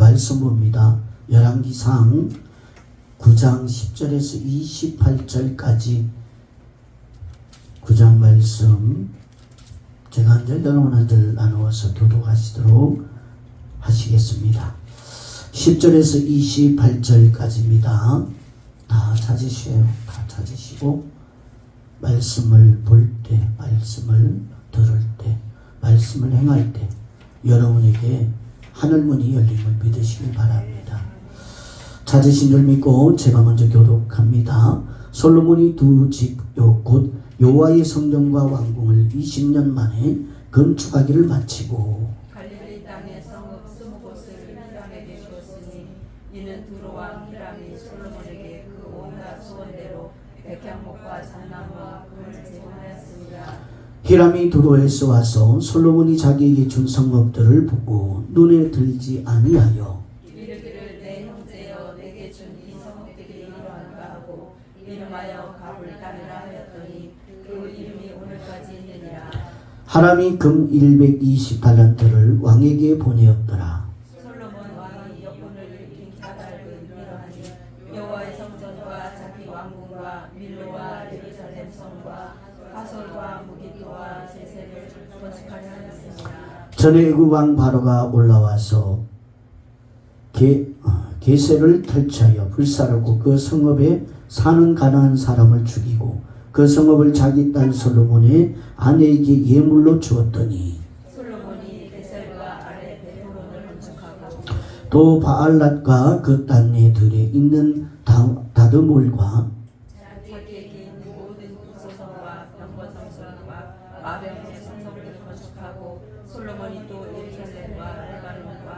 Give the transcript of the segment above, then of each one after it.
말씀 봅니다. 열왕기상 9장 10절에서 28절까지 9장 말씀 제가 한 절 여러분 한 절 나누어서 교독하시도록 하시겠습니다. 10절에서 28절까지입니다. 다 찾으세요. 다 찾으시고 말씀을 볼 때, 말씀을 들을 때, 말씀을 행할 때 여러분에게 하늘문이 열림을 믿으시길 바랍니다. 찾으신 줄 믿고 제가 먼저 교독합니다. 솔로몬이 두 집 곧 여호와의 성전과 왕궁을 20년 만에 건축하기를 마치고 갈릴리 땅에 성읍 20곳을 히람에게 주었으니 이는 두로왕 히람이 솔로몬에게 그 온갖 소원대로 백향목과 잣나무와 금을 제공하였습니다. 히람이 두로에서 와서 솔로몬이 자기에게 준 성읍들을 보고 눈에 들지 아니하여 이르기를 내 형제여 내게 준 이 성읍들이 이러한가 하고 이름하여 갑을 따르라 하였더니 그 이름이 오늘까지 있느니라. 하람이 금 120달란트를 왕에게 보내었더라. 솔로몬 왕이 여분을 일으킨 까닭은 이러하니 여호와의 성전과 자기 왕궁과 밀로와 예루살렘 성과 하솔과 무기토와 세세를 건축하려 하였습니다. 전에 애굽 왕 바로가 올라와서 계세를 탈취하여 불사르고 그 성읍에 사는 가난한 사람을 죽이고 그 성읍을 자기 딸 솔로몬의 아내에게 예물로 주었더니 솔로몬이 베셀과 아래 베드론을 건축하고 또 바알랏과 그 땅의 들에 있는 다드몰과 자기에게 있는 모든 구소성과 병거성소와 마병의 성성들을 건축하고 솔로몬이 또 예루살렘과 레바논과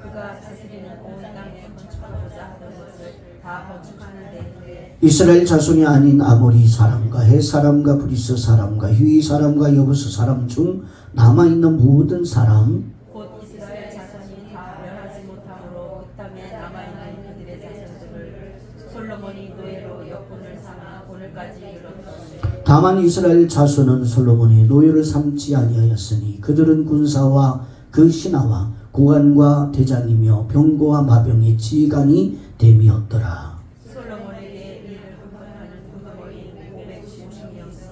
그가 다스리는 온 땅에 건축하고자 하던 것을 다 건축하는데 이스라엘 자손이 아닌 아모리 사람과 헷 사람과 브리스 사람과 휘 사람과 여부스 사람 중 남아있는 모든 사람 곧 이스라엘 자손이 다 멸하지 못함으로 그 땅에 남아있는 그들의 자손들을 솔로몬이 노예로 역군을 삼아 오늘까지 이르렀더니 다만 이스라엘 자손은 솔로몬이 노예를 삼지 아니하였으니 그들은 군사와 그 신하와 고관과 대장이며 병거와 마병의 지휘관이 됨이었더라. 솔로몬에게 이를 분권하는 구도머리 590명서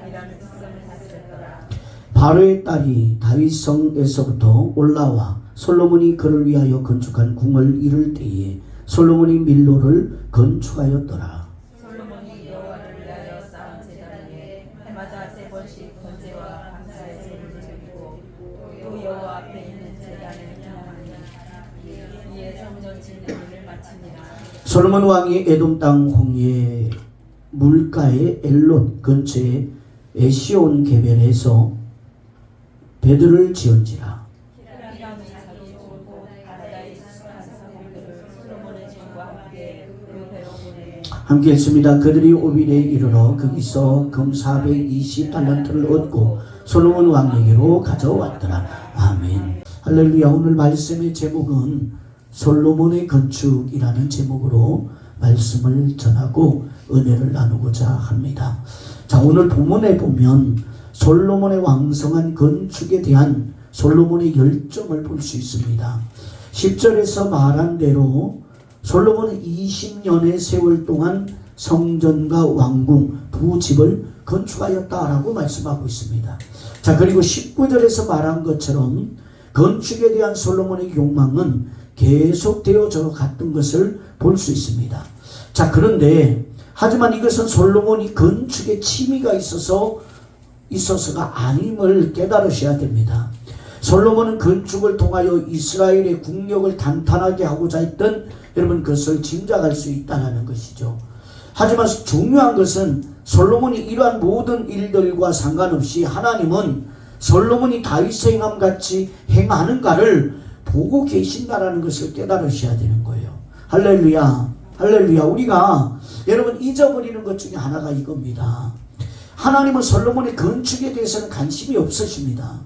이라는 특성을 다스렸더라. 바로의 딸이 다윗성에서부터 올라와 솔로몬이 그를 위하여 건축한 궁을 이룰 때에 솔로몬이 밀로를 건축하였더라. 솔로몬이 여호와를 위하여 쌓은 제단 위에 해마다 3번씩 번제와 감사의 제물을 드리고 또 여호와 앞에 있는 제단을 향하니 이에 성전 짓는 일을 마치니라. 솔로몬 왕이 에돔 땅 홍해 물가의 엘론 근처에 에시온 개별에서 베드를 지은지라. 히람이 자기 좋은 곳 바다에 수수한 사람들을 솔로몬의 종과 함께 그 배로 보내 함께 했습니다. 그들이 오빌에 이르러 거기서 금 420달란트를 얻고 솔로몬 왕에게로 가져왔더라. 아멘. 할렐루야. 오늘 말씀의 제목은 솔로몬의 건축이라는 제목으로 말씀을 전하고 은혜를 나누고자 합니다. 자, 오늘 본문에 보면 솔로몬의 왕성한 건축에 대한 솔로몬의 열정을 볼 수 있습니다. 10절에서 말한 대로 솔로몬은 20년의 세월 동안 성전과 왕궁 두 집을 건축하였다라고 말씀하고 있습니다. 자, 그리고 19절에서 말한 것처럼 건축에 대한 솔로몬의 욕망은 계속되어져 갔던 것을 볼 수 있습니다. 자, 그런데 하지만 이것은 솔로몬이 건축에 취미가 있어서가 아님을 깨달으셔야 됩니다. 솔로몬은 건축을 통하여 이스라엘의 국력을 단단하게 하고자 했던 여러분 그것을 짐작할 수 있다는 것이죠. 하지만 중요한 것은 솔로몬이 이러한 모든 일들과 상관없이 하나님은 솔로몬이 다윗의 행함 같이 행하는가를 보고 계신다라는 것을 깨달으셔야 되는 거예요. 할렐루야. 할렐루야. 우리가 여러분 잊어버리는 것 중에 하나가 이겁니다. 하나님은 솔로몬의 건축에 대해서는 관심이 없으십니다.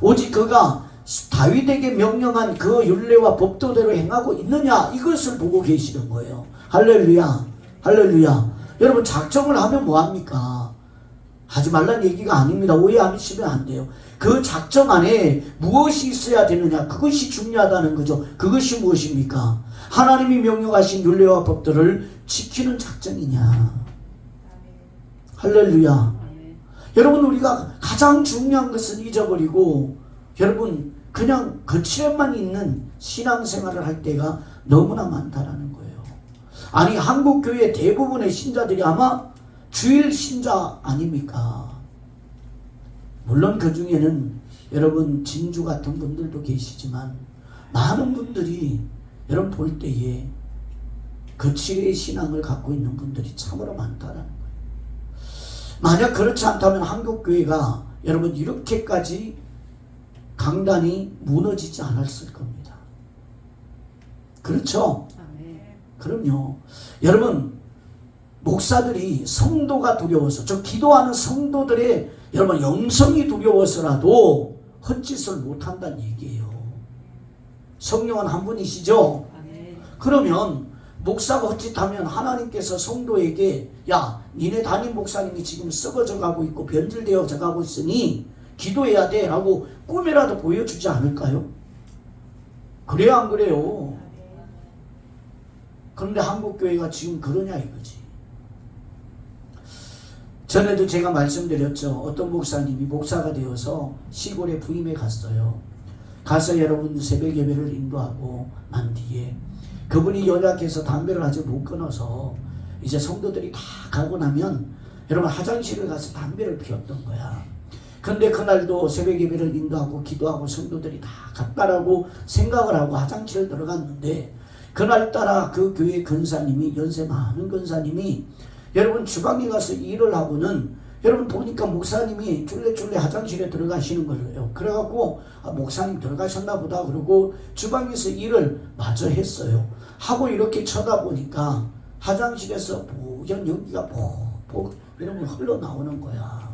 오직 그가 다윗에게 명령한 그 율례와 법도대로 행하고 있느냐 이것을 보고 계시는 거예요. 할렐루야. 할렐루야. 여러분 작정을 하면 뭐합니까? 하지 말라는 얘기가 아닙니다. 오해하시면 안 돼요. 그 작정 안에 무엇이 있어야 되느냐, 그것이 중요하다는 거죠. 그것이 무엇입니까? 하나님이 명령하신 율례와 법들을 지키는 작정이냐. 할렐루야. 여러분, 우리가 가장 중요한 것은 잊어버리고 여러분 그냥 거칠에만 있는 신앙생활을 할 때가 너무나 많다라는 거예요. 아니, 한국교회 대부분의 신자들이 아마 주일 신자 아닙니까? 물론 그 중에는 여러분 진주 같은 분들도 계시지만 많은 분들이 여러분 볼 때에 거칠의 신앙을 갖고 있는 분들이 참으로 많다라는 거예요. 만약 그렇지 않다면 한국교회가 여러분 이렇게까지 강단이 무너지지 않았을 겁니다. 그렇죠? 그럼요. 여러분, 목사들이 성도가 두려워서, 저 기도하는 성도들의 여러분 영성이 두려워서라도 헛짓을 못한다는 얘기예요. 성령은 한 분이시죠? 그러면 목사가 헛짓하면 하나님께서 성도에게 야, 니네 담임 목사님이 지금 썩어져 가고 있고 변질되어져 가고 있으니 기도해야 돼 라고 꿈이라도 보여주지 않을까요? 그래요, 안 그래요? 그런데 한국교회가 지금 그러냐 이거지. 전에도 제가 말씀드렸죠. 어떤 목사님이 목사가 되어서 시골에 부임에 갔어요. 가서 여러분 새벽 예배를 인도하고 난 뒤에 그분이 연약해서 담배를 아직 못 끊어서 이제 성도들이 다 가고 나면 여러분 화장실을 가서 담배를 피웠던 거야. 근데 그날도 새벽 예배를 인도하고 기도하고 성도들이 다 갔다라고 생각을 하고 화장실을 들어갔는데 그날따라 그 교회 근사님이, 연세 많은 근사님이 여러분 주방에 가서 일을 하고는 여러분 보니까 목사님이 쫄래쫄래 화장실에 들어가시는 거예요. 그래갖고 목사님 들어가셨나 보다 그러고 주방에서 일을 마저 했어요. 하고 이렇게 쳐다보니까 화장실에서 보얀 연기가 폭폭 이러면 흘러나오는 거야.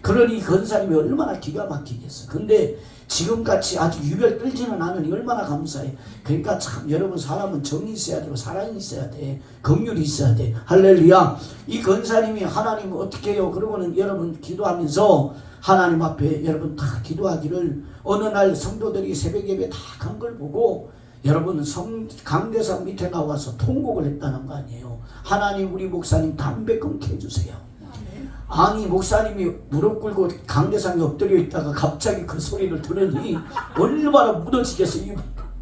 그러니 근사님이 얼마나 기가 막히겠어. 근데 지금같이 아주 유별 떨지는 않으니 얼마나 감사해. 그러니까 참 여러분 사람은 정이 있어야 되고 사랑이 있어야 돼. 긍휼이 있어야 돼. 할렐루야. 이 근사님이 하나님 어떻게 해요? 그러고는 여러분 기도하면서 하나님 앞에 여러분 다 기도하기를 어느 날 성도들이 새벽 예배 다 간 걸 보고 여러분 강대상 밑에 나와서 통곡을 했다는 거 아니에요. 하나님 우리 목사님 담배 끊게 해주세요. 아니 목사님이 무릎 꿇고 강대상에 엎드려 있다가 갑자기 그 소리를 들으니 얼마나 무너지겠어.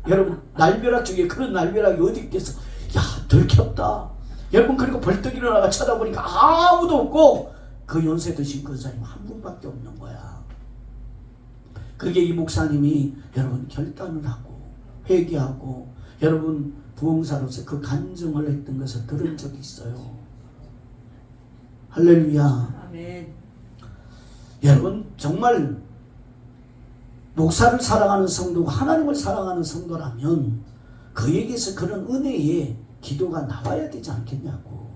여러분 날벼락 중에 그런 날벼락이 어디 있겠어. 야 들켰다. 여러분 그리고 벌떡 일어나가 쳐다보니까 아무도 없고 그 연세 드신 근사님 한 분밖에 없는 거야. 그게 이 목사님이 여러분 결단을 하고 회개하고 여러분 부흥사로서 그 간증을 했던 것을 들은 적이 있어요. 할렐루야. 아멘. 여러분 정말 목사를 사랑하는 성도가 하나님을 사랑하는 성도라면 그에게서 그런 은혜의 기도가 나와야 되지 않겠냐고.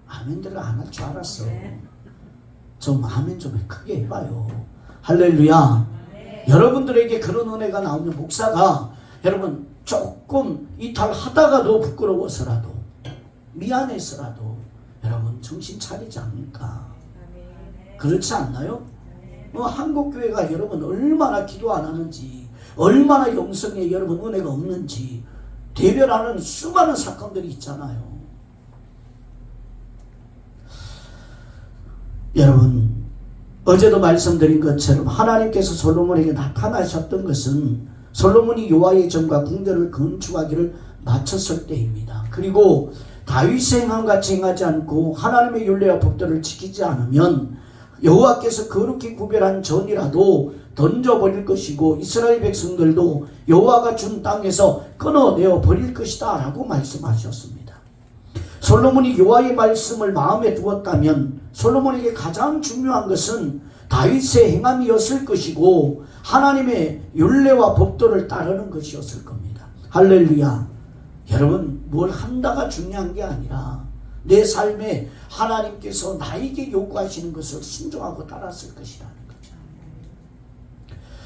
아멘들을 안 할 줄 알았어. 좀 아멘 좀 크게 해봐요. 할렐루야. 여러분들에게 그런 은혜가 나오면 목사가 여러분 조금 이탈하다가도 부끄러워서라도 미안해서라도 여러분 정신 차리지 않을까. 그렇지 않나요? 한국교회가 여러분 얼마나 기도 안 하는지 얼마나 영성에 여러분 은혜가 없는지 대별하는 수많은 사건들이 있잖아요. 여러분 어제도 말씀드린 것처럼 하나님께서 솔로몬에게 나타나셨던 것은 솔로몬이 여호와의 전과 궁전을 건축하기를 마쳤을 때입니다. 그리고 다윗의 행함같이 행하지 않고 하나님의 율례와 법도를 지키지 않으면 여호와께서 거룩히 구별한 전이라도 던져버릴 것이고 이스라엘 백성들도 여호와가 준 땅에서 끊어내어 버릴 것이다 라고 말씀하셨습니다. 솔로몬이 여호와의 말씀을 마음에 두었다면 솔로몬에게 가장 중요한 것은 다윗의 행함이었을 것이고 하나님의 율례와 법도를 따르는 것이었을 겁니다. 할렐루야. 여러분 뭘 한다가 중요한 게 아니라 내 삶에 하나님께서 나에게 요구하시는 것을 순종하고 따랐을 것이라는 거죠.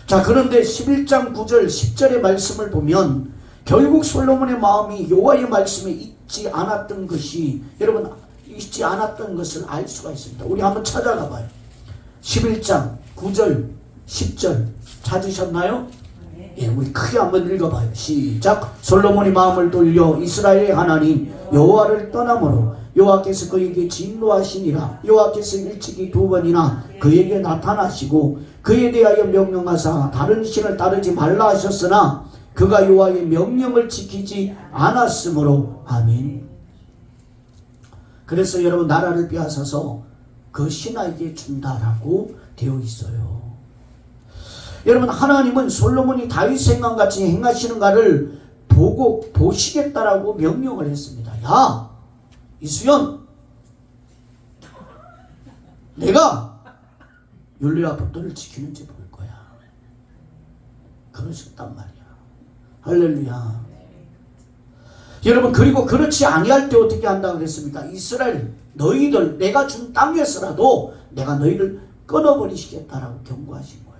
자, 그런데 11장 9절 10절의 말씀을 보면 결국 솔로몬의 마음이 여호와의 말씀에 있지 않았던 것이 여러분 있지 않았던 것을 알 수가 있습니다. 우리 한번 찾아가 봐요. 11장 9절 10절 찾으셨나요? 예, 우리 크게 한번 읽어봐요. 시작. 솔로몬이 마음을 돌려 이스라엘의 하나님 여호와를 떠나므로 여호와께서 그에게 진노하시니라. 여호와께서 일찍이 2번이나 그에게 나타나시고 그에 대하여 명령하사 다른 신을 따르지 말라 하셨으나 그가 여호와의 명령을 지키지 않았으므로. 아멘. 그래서 여러분 나라를 빼앗아서 그 신에게 준다라고 되어 있어요. 여러분 하나님은 솔로몬이 다윗 생각같이 행하시는가를 보고 보시겠다라고 명령을 했습니다. 야 이수연, 내가 율례와 법도를 지키는지 볼 거야. 그러셨단 말이야. 할렐루야. 여러분 그리고 그렇지 아니할 때 어떻게 한다고 그랬습니까? 이스라엘 너희들 내가 준 땅에서라도 내가 너희를 끊어버리시겠다라고 경고하신 거예요.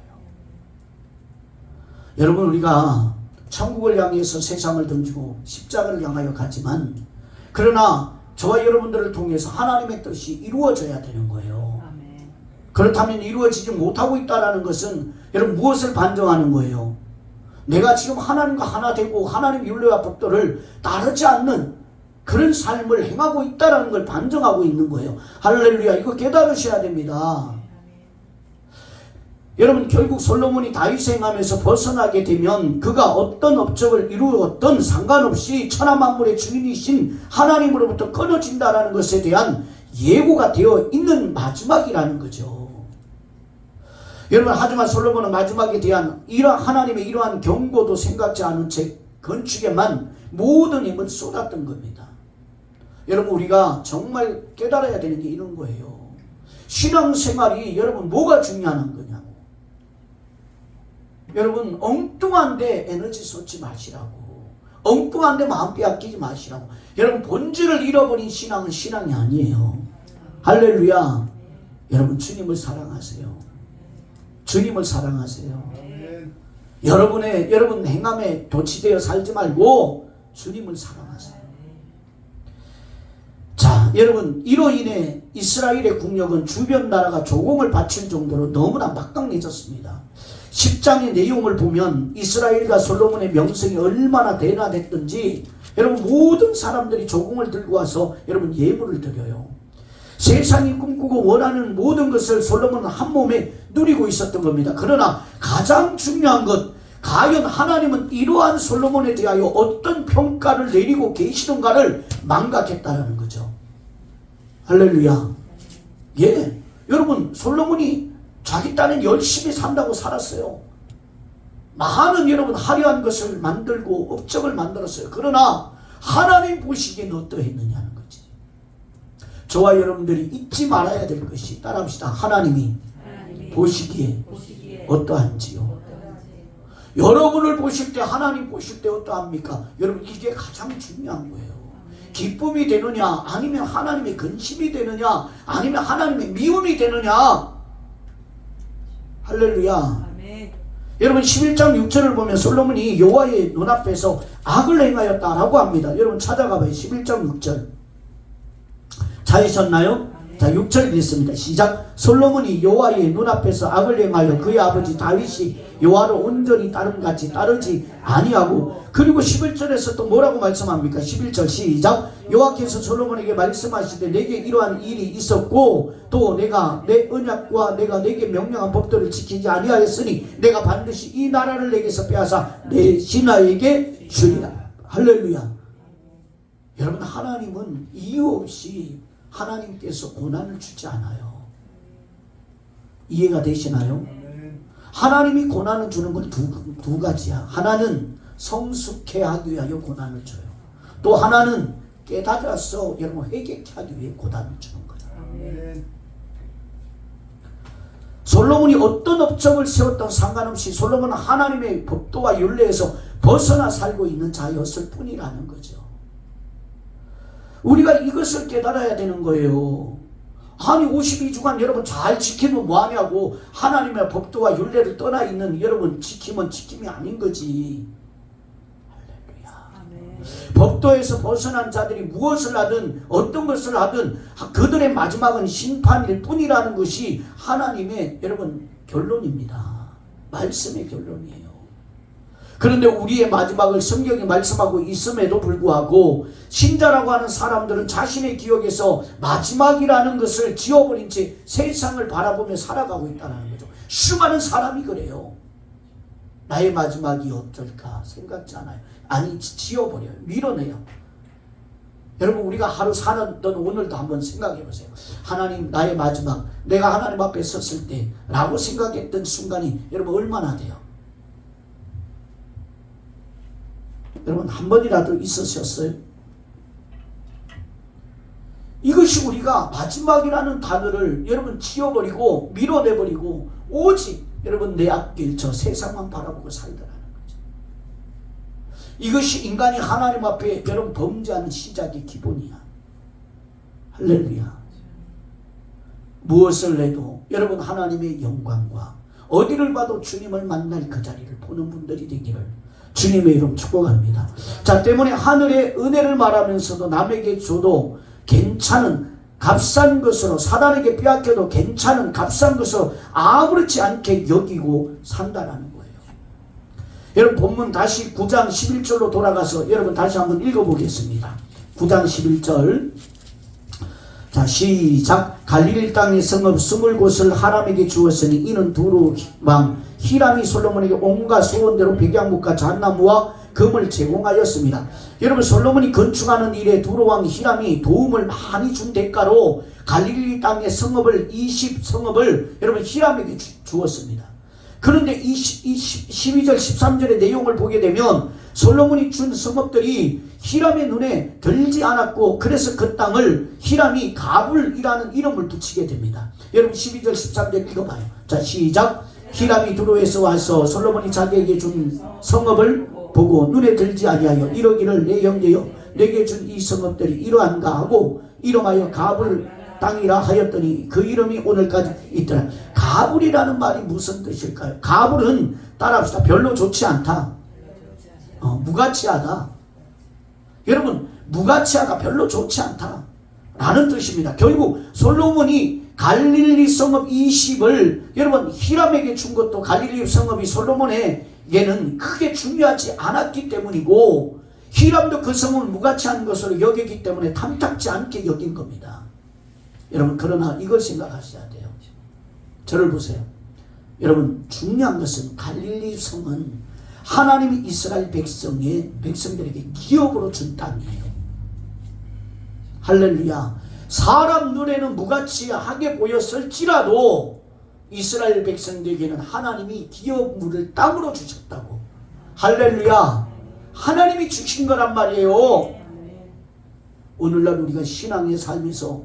여러분 우리가 천국을 향해서 세상을 던지고 십자가를 향하여 가지만 그러나 저와 여러분들을 통해서 하나님의 뜻이 이루어져야 되는 거예요. 아멘. 그렇다면 이루어지지 못하고 있다는 것은 여러분 무엇을 반증하는 거예요? 내가 지금 하나님과 하나 되고 하나님 율례와 법도를 따르지 않는 그런 삶을 행하고 있다는 걸 반증하고 있는 거예요. 할렐루야. 이거 깨달으셔야 됩니다. 여러분 결국 솔로몬이 다윗을 행하면서 벗어나게 되면 그가 어떤 업적을 이루었던 상관없이 천하 만물의 주인이신 하나님으로부터 끊어진다는 것에 대한 예고가 되어 있는 마지막이라는 거죠. 여러분 하지만 솔로몬은 마지막에 대한 하나님의 이러한 경고도 생각지 않은 채 건축에만 모든 힘을 쏟았던 겁니다. 여러분 우리가 정말 깨달아야 되는 게 이런 거예요. 신앙생활이 여러분 뭐가 중요한 거냐고. 여러분 엉뚱한데 에너지 쏟지 마시라고. 엉뚱한데 마음 빼앗기지 마시라고. 여러분 본질을 잃어버린 신앙은 신앙이 아니에요. 할렐루야. 여러분 주님을 사랑하세요. 주님을 사랑하세요. 여러분 행함에 도취되어 살지 말고 주님을 사랑하세요. 자, 여러분 이로 인해 이스라엘의 국력은 주변 나라가 조공을 바칠 정도로 너무나 막강해졌습니다. 10장의 내용을 보면 이스라엘과 솔로몬의 명성이 얼마나 대단했던지 여러분 모든 사람들이 조공을 들고 와서 여러분 예물을 드려요. 세상이 꿈꾸고 원하는 모든 것을 솔로몬은 한 몸에 누리고 있었던 겁니다. 그러나 가장 중요한 것, 과연 하나님은 이러한 솔로몬에 대하여 어떤 평가를 내리고 계시는가를 망각했다는 거죠. 할렐루야. 예, 여러분 솔로몬이 자기 딴엔 열심히 산다고 살았어요. 많은 여러분 화려한 것을 만들고 업적을 만들었어요. 그러나 하나님 보시기에는 어떠했느냐는 거지. 저와 여러분들이 잊지 말아야 될 것이, 따라합시다. 하나님이 보시기에 어떠한지요. 여러분을 보실 때, 하나님 보실 때 어떠합니까? 여러분 이게 가장 중요한 거예요. 기쁨이 되느냐, 아니면 하나님의 근심이 되느냐, 아니면 하나님의 미움이 되느냐. 할렐루야. 아멘. 여러분 11장 6절을 보면 솔로몬이 여호와의 눈앞에서 악을 행하였다라고 합니다. 여러분 찾아가봐요. 11장 6절 찾으셨나요? 자, 6절 읽겠습니다. 시작. 솔로몬이 여호와의 눈앞에서 악을 행하여 그의 아버지 다윗이 여호와를 온전히 따름같이 따르지 아니하고, 그리고 11절에서 또 뭐라고 말씀합니까? 11절 시작. 여호와께서 솔로몬에게 말씀하시되 내게 이러한 일이 있었고 또 내가 내 언약과 내가 내게 명령한 법도를 지키지 아니하였으니 내가 반드시 이 나라를 내게서 빼앗아 내 신하에게 주리라. 할렐루야. 여러분 하나님은 이유 없이 하나님께서 고난을 주지 않아요. 이해가 되시나요? 하나님이 고난을 주는 건 두 가지야. 하나는 성숙해 하기 위하여 고난을 줘요. 또 하나는 깨달아서 여러분 회개케 하기 위해 고난을 주는 거예요. 솔로몬이 어떤 업적을 세웠던 상관없이 솔로몬은 하나님의 법도와 율례에서 벗어나 살고 있는 자였을 뿐이라는 거죠. 우리가 이것을 깨달아야 되는 거예요. 아니 52주간 여러분 잘 지키면 뭐하냐고. 하나님의 법도와 율례를 떠나 있는 여러분 지키면 지킴이 아닌 거지. 할렐루야. 법도에서 벗어난 자들이 무엇을 하든 어떤 것을 하든 그들의 마지막은 심판일 뿐이라는 것이 하나님의 여러분 결론입니다. 말씀의 결론이에요. 그런데 우리의 마지막을 성경이 말씀하고 있음에도 불구하고 신자라고 하는 사람들은 자신의 기억에서 마지막이라는 것을 지워버린 채 세상을 바라보며 살아가고 있다는 거죠. 수많은 사람이 그래요. 나의 마지막이 어떨까 생각지 않아요. 아니, 지워버려요. 밀어내요. 여러분, 우리가 하루 살았던 오늘도 한번 생각해 보세요. 하나님, 나의 마지막, 내가 하나님 앞에 섰을 때 라고 생각했던 순간이 여러분 얼마나 돼요? 여러분, 한 번이라도 있으셨어요? 이것이 우리가 마지막이라는 단어를 여러분 지워버리고 밀어내버리고 오직 여러분 내 앞길 저 세상만 바라보고 살더라는 거죠. 이것이 인간이 하나님 앞에 여러분 범죄하는 시작의 기본이야. 할렐루야. 무엇을 해도 여러분 하나님의 영광과 어디를 봐도 주님을 만날 그 자리를 보는 분들이 되기를 주님의 이름 축복합니다. 자, 때문에 하늘의 은혜를 말하면서도 남에게 줘도 괜찮은 값싼 것으로, 사단에게 빼앗겨도 괜찮은 값싼 것으로 아무렇지 않게 여기고 산다라는 거예요. 여러분, 본문 다시 9장 11절로 돌아가서 여러분 다시 한번 읽어보겠습니다. 9장 11절. 자, 시작. 갈릴리 땅의 성읍 20곳을 하람에게 주었으니 이는 두루 왕 히람이 솔로몬에게 온갖 소원대로 백양목과 잣나무와 금을 제공하였습니다. 여러분, 솔로몬이 건축하는 일에 두루 왕 히람이 도움을 많이 준 대가로 갈릴리 땅의 성읍을 20성읍을 여러분 히람에게 주었습니다. 그런데 이 12절 13절의 내용을 보게 되면 솔로몬이 준 성읍들이 히람의 눈에 들지 않았고 그래서 그 땅을 히람이 가불이라는 이름을 붙이게 됩니다. 여러분 12절 13절 읽어봐요. 자, 시작. 히람이 두로에서 와서 솔로몬이 자기에게 준 성읍을 보고 눈에 들지 아니하여 이러기를 내 형제여 내게 준 이 성읍들이 이러한가 하고 이름하여 가불 땅이라 하였더니 그 이름이 오늘까지 있더라. 가불이라는 말이 무슨 뜻일까요? 가불은 따라합시다. 별로 좋지 않다. 무가치하다. 여러분, 무가치하다, 별로 좋지 않다 라는 뜻입니다. 결국 솔로몬이 갈릴리 성읍 20을 여러분 히람에게 준 것도 갈릴리 성읍이 솔로몬에게는 크게 중요하지 않았기 때문이고 히람도 그 성을 무가치한 것으로 여기기 때문에 탐탁지 않게 여긴 겁니다. 여러분, 그러나 이걸 생각하셔야 돼요. 저를 보세요. 여러분, 중요한 것은 갈릴리 성은 하나님이 이스라엘 백성들에게 기업으로 준 땅이에요. 할렐루야. 사람 눈에는 무가치하게 보였을지라도 이스라엘 백성들에게는 하나님이 기업물을 땅으로 주셨다고. 할렐루야. 하나님이 주신 거란 말이에요. 오늘날 우리가 신앙의 삶에서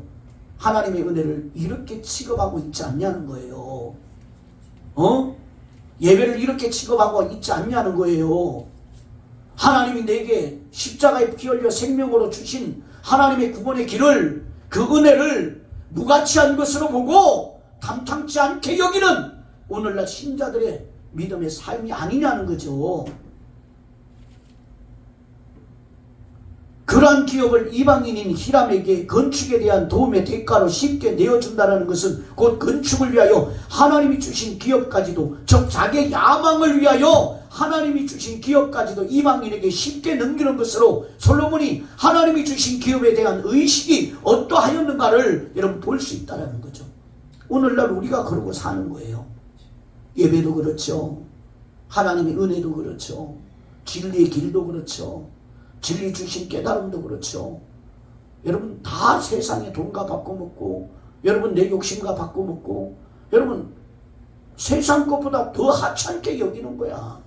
하나님의 은혜를 이렇게 취급하고 있지 않냐는 거예요. 예배를 이렇게 취급하고 있지 않냐는 거예요. 하나님이 내게 십자가에 피 흘려 생명으로 주신 하나님의 구원의 길을, 그 은혜를 무가치한 것으로 보고 탐탁지 않게 여기는 오늘날 신자들의 믿음의 삶이 아니냐는 거죠. 그러한 기업을 이방인인 히람에게 건축에 대한 도움의 대가로 쉽게 내어준다는 것은 곧 건축을 위하여 하나님이 주신 기업까지도, 즉 자기의 야망을 위하여 하나님이 주신 기업까지도 이방인에게 쉽게 넘기는 것으로 솔로몬이 하나님이 주신 기업에 대한 의식이 어떠하였는가를 여러분 볼 수 있다는 거죠. 오늘날 우리가 그러고 사는 거예요. 예배도 그렇죠. 하나님의 은혜도 그렇죠. 진리의 길도 그렇죠. 진리 주신 깨달음도 그렇죠. 여러분 다 세상에 돈과 바꿔먹고, 여러분 내 욕심과 바꿔먹고, 여러분 세상 것보다 더 하찮게 여기는 거야.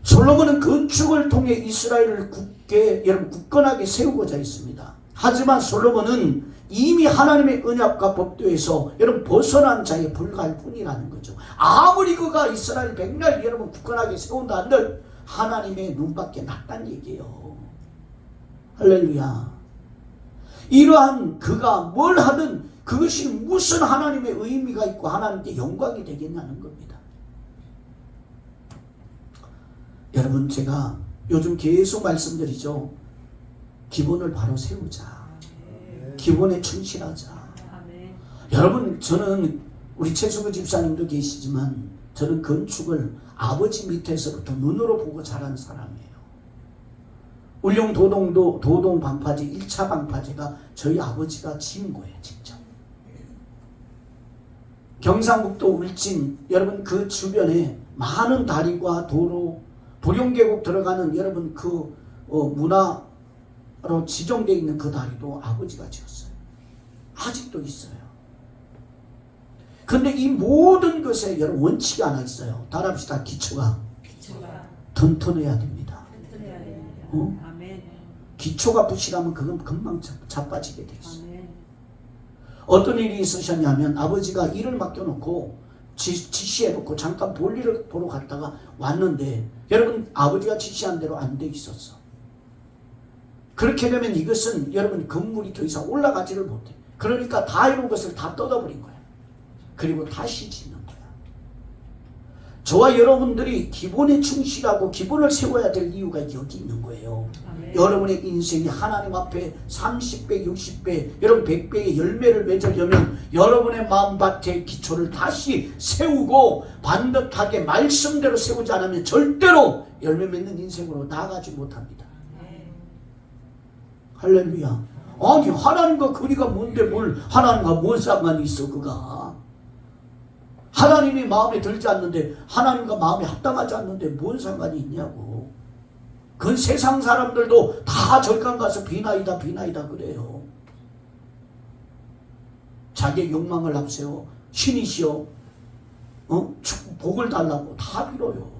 솔로몬은 건축을 통해 이스라엘을 여러분 굳건하게 세우고자 했습니다. 하지만 솔로몬은 이미 하나님의 언약과 법도에서 여러분 벗어난 자에 불과할 뿐이라는 거죠. 아무리 그가 이스라엘 백날 여러분 굳건하게 세운다 한들 하나님의 눈밖에 낫단 얘기예요. 할렐루야. 이러한 그가 뭘 하든 그것이 무슨 하나님의 의미가 있고 하나님께 영광이 되겠냐는 겁니다. 여러분, 제가 요즘 계속 말씀드리죠. 기본을 바로 세우자. 기본에 충실하자. 여러분, 저는 우리 최수구 집사님도 계시지만 저는 건축을 아버지 밑에서부터 눈으로 보고 자란 사람이에요. 울릉 도동 방파제 1차 방파제가 저희 아버지가 지은 거예요. 직접. 경상북도 울진, 여러분 그 주변에 많은 다리와 도로, 도룡계곡 들어가는 여러분 그 문화로 지정되어 있는 그 다리도 아버지가 지었어요. 아직도 있어요. 근데 이 모든 것에 여러분 원칙이 하나 있어요. 따라합시다. 기초가 튼튼해야 됩니다. 기초가 부실하면 그건 금방 자빠지게 돼 있어요. 어떤 일이 있으셨냐면 아버지가 일을 맡겨놓고 지시해놓고 잠깐 볼일을 보러 갔다가 왔는데 여러분 아버지가 지시한 대로 안 돼 있었어. 그렇게 되면 이것은 여러분 건물이 더 이상 올라가지를 못해. 그러니까 다 이런 것을 다 뜯어버린 거야. 그리고 다시 짓는 거야. 저와 여러분들이 기본에 충실하고 기본을 세워야 될 이유가 여기 있는 거예요. 여러분의 인생이 하나님 앞에 30배, 60배, 여러분 100배의 열매를 맺으려면 여러분의 마음밭의 기초를 다시 세우고 반듯하게 말씀대로 세우지 않으면 절대로 열매 맺는 인생으로 나아가지 못합니다. 할렐루야. 아니 하나님과 거리가 뭔데 뭘 하나님과 뭔 상관이 있어 그가. 하나님이 마음에 들지 않는데 하나님과 마음에 합당하지 않는데 뭔 상관이 있냐고. 그건 세상 사람들도 다 절간 가서 비나이다 그래요. 자기의 욕망을 앞세워 신이시여 복을 달라고 다 빌어요.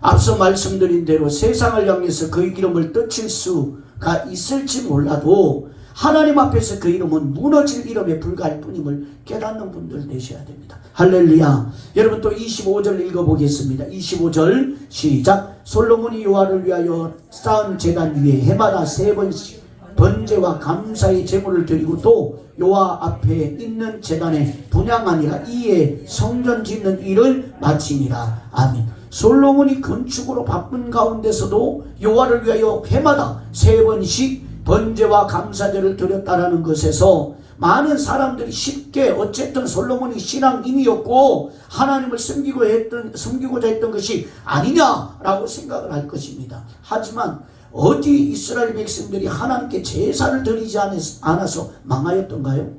앞서 말씀드린 대로 세상을 향해서 그 이름을 떨칠 수가 있을지 몰라도 하나님 앞에서 그 이름은 무너질 이름에 불과할 뿐임을 깨닫는 분들 되셔야 됩니다. 할렐루야. 여러분 또 25절 읽어보겠습니다. 25절 시작. 솔로몬이 여호와를 위하여 쌓은 제단 위에 해마다 3번씩 번제와 감사의 제물을 드리고 또 여호와 앞에 있는 제단에 분향하니라. 이에 성전 짓는 일을 마치니라. 아멘. 솔로몬이 건축으로 바쁜 가운데서도 여호와를 위하여 해마다 3번씩 번제와 감사제를 드렸다라는 것에서 많은 사람들이 쉽게 어쨌든 솔로몬이 신앙인이었고 하나님을 섬기고자 했던 것이 아니냐라고 생각을 할 것입니다. 하지만 어디 이스라엘 백성들이 하나님께 제사를 드리지 않아서 망하였던가요?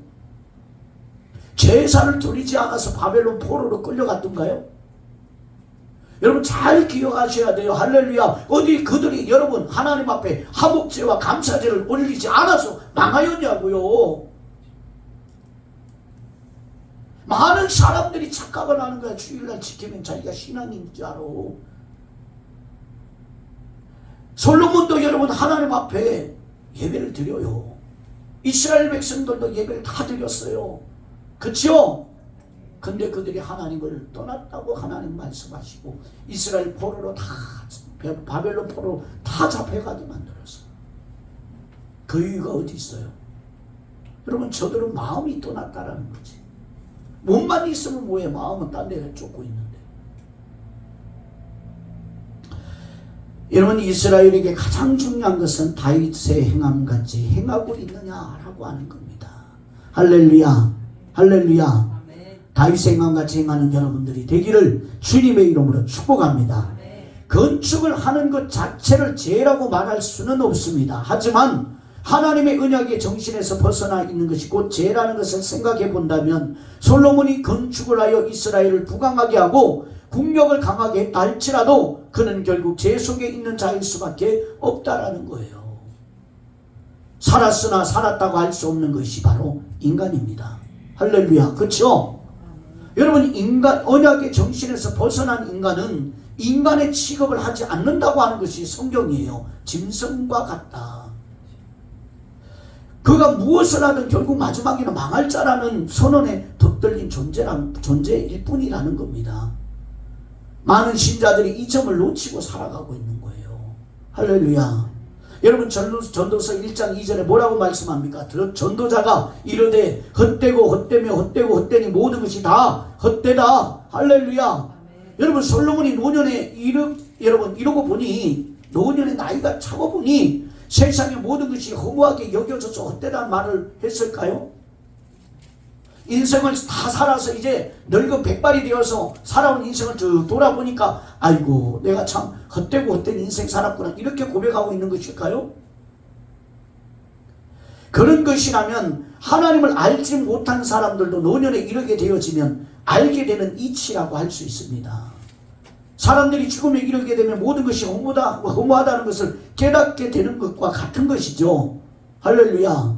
제사를 드리지 않아서 바벨론 포로로 끌려갔던가요? 여러분 잘 기억하셔야 돼요. 할렐루야. 어디 그들이 여러분 하나님 앞에 화목제와 감사제를 올리지 않아서 망하였냐고요. 많은 사람들이 착각을 하는 거야. 주일날 지키면 자기가 신앙인 줄 알아. 솔로몬도 여러분 하나님 앞에 예배를 드려요. 이스라엘 백성들도 예배를 다 드렸어요. 그렇죠? 근데 그들이 하나님을 떠났다고 하나님 말씀하시고 이스라엘 포로로 다 바벨론 포로로 다 잡혀가게 만들었어요. 그 이유가 어디 있어요? 여러분 저들은 마음이 떠났다라는 거지. 몸만 있으면 뭐해. 마음은 딴 데를 쫓고 있는데. 여러분 이스라엘에게 가장 중요한 것은 다윗의 행함같이 행하고 있느냐라고 하는 겁니다. 할렐루야. 할렐루야. 다윗의 행함같이 행하는 여러분들이 되기를 주님의 이름으로 축복합니다. 건축을 하는 것 자체를 죄라고 말할 수는 없습니다. 하지만 하나님의 언약의 정신에서 벗어나 있는 것이 곧 죄라는 것을 생각해 본다면 솔로몬이 건축을 하여 이스라엘을 부강하게 하고 국력을 강하게 했다 할지라도 그는 결국 죄 속에 있는 자일 수밖에 없다라는 거예요. 살았으나 살았다고 할 수 없는 것이 바로 인간입니다. 할렐루야. 그렇죠? 여러분 인간 언약의 정신에서 벗어난 인간은 인간의 취급을 하지 않는다고 하는 것이 성경이에요. 짐승과 같다. 그가 무엇을 하든 결국 마지막에는 망할 자라는 선언에 덧들린 존재일 뿐이라는 겁니다. 많은 신자들이 이 점을 놓치고 살아가고 있는 거예요. 할렐루야. 여러분 전도서 1장 2절에 뭐라고 말씀합니까? 전도자가 이르되 헛되고 헛되며 헛되고 헛되니 모든 것이 다 헛되다. 할렐루야. 여러분 솔로몬이 노년에 이러고 보니 노년의 나이가 차고 보니 세상의 모든 것이 허무하게 여겨져서 헛되다는 말을 했을까요? 인생을 다 살아서 이제 늙어 백발이 되어서 살아온 인생을 쭉 돌아보니까 아이고 내가 참 헛되고 헛된 인생 살았구나 이렇게 고백하고 있는 것일까요? 그런 것이라면 하나님을 알지 못한 사람들도 노년에 이르게 되어지면 알게 되는 이치라고 할 수 있습니다. 사람들이 죽음에 이르게 되면 모든 것이 허무하다는 것을 깨닫게 되는 것과 같은 것이죠. 할렐루야.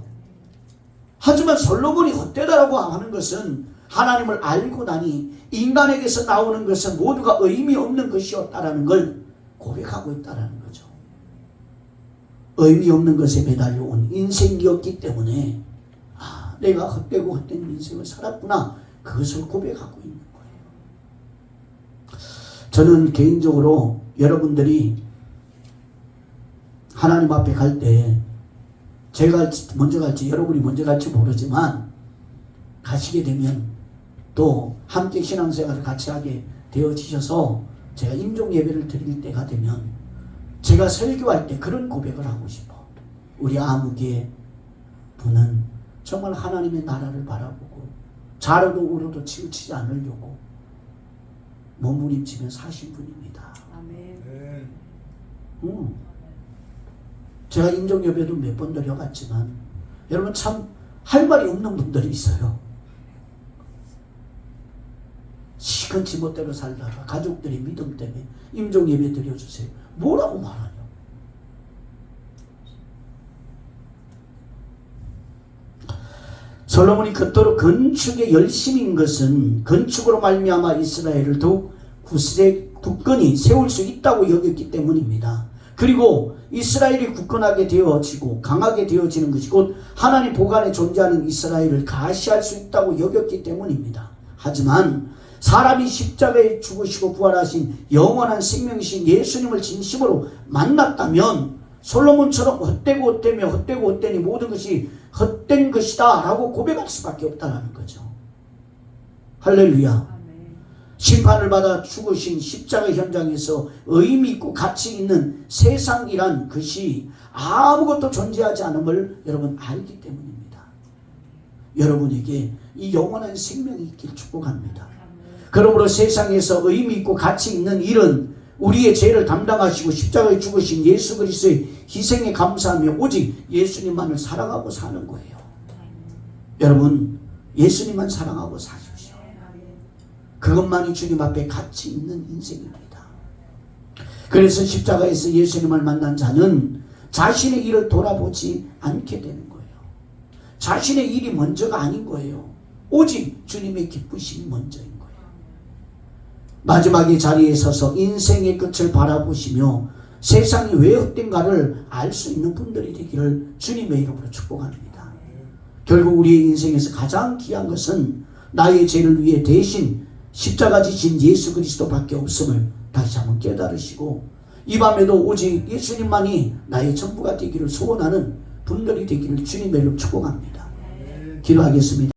하지만 솔로몬이 헛되다라고 하는 것은 하나님을 알고 나니 인간에게서 나오는 것은 모두가 의미 없는 것이었다라는 걸 고백하고 있다라는 거죠. 의미 없는 것에 매달려온 인생이었기 때문에 내가 헛되고 헛된 인생을 살았구나 그것을 고백하고 있는 거예요. 저는 개인적으로 여러분들이 하나님 앞에 갈 때 제가 먼저 갈지 여러분이 먼저 갈지 모르지만 가시게 되면 또 함께 신앙생활을 같이 하게 되어지셔서 제가 임종 예배를 드릴 때가 되면 제가 설교할 때 그런 고백을 하고 싶어. 우리 아무개 분은 정말 하나님의 나라를 바라보고 좌로도 우로도 치우치지 않으려고 몸부림치며 사신 분입니다. 아멘. 제가 임종예배도 몇 번 드려갔지만 여러분 참 할 말이 없는 분들이 있어요. 시큰치 멋대로 살다가 가족들의 믿음 때문에 임종예배 드려주세요. 뭐라고 말하냐. 솔로몬이 그토록 건축에 열심인 것은 건축으로 말미암아 이스라엘을 더욱 굳건히 세울 수 있다고 여겼기 때문입니다. 그리고 이스라엘이 굳건하게 되어지고 강하게 되어지는 것이 곧 하나님 보관에 존재하는 이스라엘을 가시할 수 있다고 여겼기 때문입니다. 하지만 사람이 십자가에 죽으시고 부활하신 영원한 생명이신 예수님을 진심으로 만났다면 솔로몬처럼 헛되고 헛되며 헛되고 헛되니 모든 것이 헛된 것이다 라고 고백할 수밖에 없다는 거죠. 할렐루야. 심판을 받아 죽으신 십자가 현장에서 의미 있고 가치 있는 세상이란 것이 아무것도 존재하지 않음을 여러분 알기 때문입니다. 여러분에게 이 영원한 생명이 있길 축복합니다. 그러므로 세상에서 의미 있고 가치 있는 일은 우리의 죄를 담당하시고 십자가에 죽으신 예수 그리스도의 희생에 감사하며 오직 예수님만을 사랑하고 사는 거예요. 여러분 예수님만 사랑하고 사십시오. 그것만이 주님 앞에 가치 있는 인생입니다. 그래서 십자가에서 예수님을 만난 자는 자신의 일을 돌아보지 않게 되는 거예요. 자신의 일이 먼저가 아닌 거예요. 오직 주님의 기쁘심이 먼저인 거예요. 마지막의 자리에 서서 인생의 끝을 바라보시며 세상이 왜 헛된가를 알 수 있는 분들이 되기를 주님의 이름으로 축복합니다. 결국 우리의 인생에서 가장 귀한 것은 나의 죄를 위해 대신 십자가 지신 예수 그리스도밖에 없음을 다시 한번 깨달으시고 이 밤에도 오직 예수님만이 나의 전부가 되기를 소원하는 분들이 되기를 주님의 이름으로 축복합니다. 기도하겠습니다.